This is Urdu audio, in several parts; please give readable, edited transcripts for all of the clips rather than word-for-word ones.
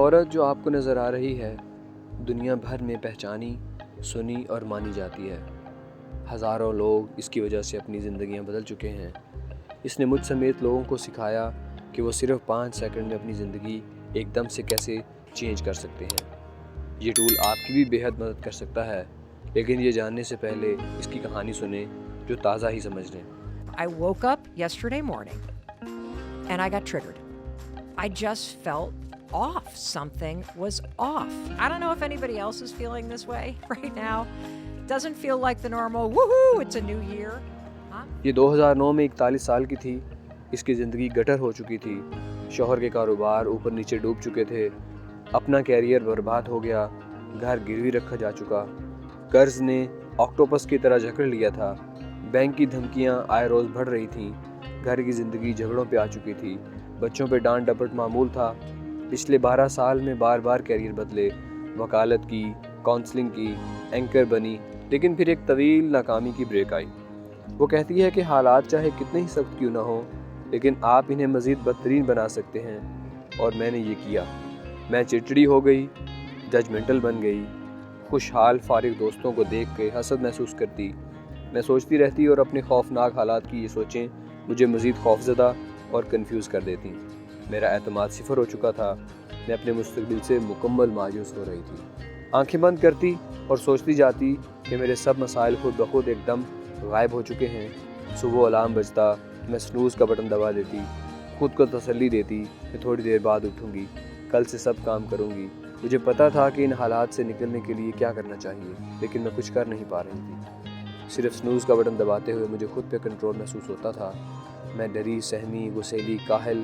عورت جو آپ کو نظر آ رہی ہے دنیا بھر میں پہچانی، سنی اور مانی جاتی ہے۔ ہزاروں لوگ اس کی وجہ سے اپنی زندگیاں بدل چکے ہیں۔ اس نے مجھ سمیت لوگوں کو سکھایا کہ وہ صرف 5 سیکنڈ میں اپنی زندگی ایک دم سے کیسے چینج کر سکتے ہیں۔ یہ ٹول آپ کی بھی بے حد مدد کر سکتا ہے، لیکن یہ جاننے سے پہلے اس کی کہانی سنیں جو تازہ ہی سمجھ لیں۔ I woke up yesterday morning and I got triggered. I just felt off. Something was off. I don't know if anybody else is feeling this way right now. Doesn't feel like the normal, woohoo, it's a new year. یہ 2009 میں 41 سال کی تھی۔ اس کی زندگی گٹر ہو چکی تھی۔ شوہر کے کاروبار اوپر نیچے ڈوب چکے تھے۔ اپنا کیریئر برباد ہو گیا۔ گھر گروی رکھا جا چکا۔ قرض نے آکٹوپس کی طرح جکڑ لیا تھا۔ بینک کی دھمکیاں آئے روز بڑھ رہی تھیں۔ گھر کی زندگی جھگڑوں پہ آ چکی تھی۔ بچوں پہ ڈانٹ ڈپٹ معمول تھا۔ پچھلے 12 سال میں بار بار کیریئر بدلے، وکالت کی، کاؤنسلنگ کی، اینکر بنی، لیکن پھر ایک طویل ناکامی کی بریک آئی۔ وہ کہتی ہے کہ حالات چاہے کتنے ہی سخت کیوں نہ ہوں، لیکن آپ انہیں مزید بدترین بنا سکتے ہیں، اور میں نے یہ کیا۔ میں چڑچڑی ہو گئی، ججمنٹل بن گئی، خوشحال فارغ دوستوں کو دیکھ کے حسد محسوس کرتی۔ میں سوچتی رہتی اور اپنے خوفناک حالات کی یہ سوچیں مجھے مزید خوفزدہ اور کنفیوز کر دیتی۔ میرا اعتماد صفر ہو چکا تھا۔ میں اپنے مستقبل سے مکمل مایوس ہو رہی تھی۔ آنکھیں بند کرتی اور سوچتی جاتی کہ میرے سب مسائل خود بخود ایک دم غائب ہو چکے ہیں۔ صبح الارم بجتا، میں سنوز کا بٹن دبا دیتی، خود کو تسلی دیتی کہ تھوڑی دیر بعد اٹھوں گی، کل سے سب کام کروں گی۔ مجھے پتا تھا کہ ان حالات سے نکلنے کے لیے کیا کرنا چاہیے، لیکن میں کچھ کر نہیں پا رہی تھی۔ صرف سنوز کا بٹن دباتے ہوئے مجھے خود پہ کنٹرول محسوس ہوتا تھا۔ میں ڈری، سہمی، غصیلی، کاہل،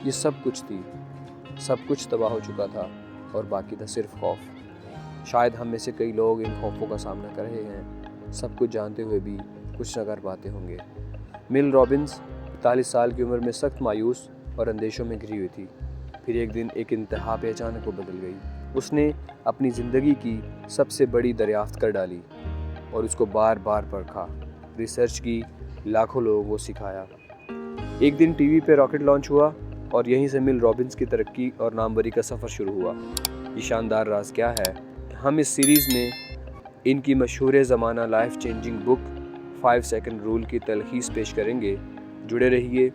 یہ سب کچھ تھی۔ سب کچھ تباہ ہو چکا تھا اور باقی تھا صرف خوف۔ شاید ہم میں سے کئی لوگ ان خوفوں کا سامنا کر رہے ہیں، سب کچھ جانتے ہوئے بھی کچھ نہ کر پاتے ہوں گے۔ مل رابنز 41 سال کی عمر میں سخت مایوس اور اندیشوں میں گھری ہوئی تھی۔ پھر ایک دن ایک انتہا پہ اچانک وہ بدل گئی۔ اس نے اپنی زندگی کی سب سے بڑی دریافت کر ڈالی اور اس کو بار بار پرکھا، ریسرچ کی، لاکھوں لوگوں کو سکھایا۔ ایک دن ٹی وی پہ راکٹ لانچ ہوا اور یہیں سے مل رابنز کی ترقی اور ناموری کا سفر شروع ہوا۔ یہ شاندار راز کیا ہے؟ ہم اس سیریز میں ان کی مشہور زمانہ لائف چینجنگ بک 5 سیکنڈ رول کی تلخیص پیش کریں گے۔ جڑے رہیے،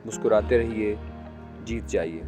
مسکراتے رہیے، جیت جائیے۔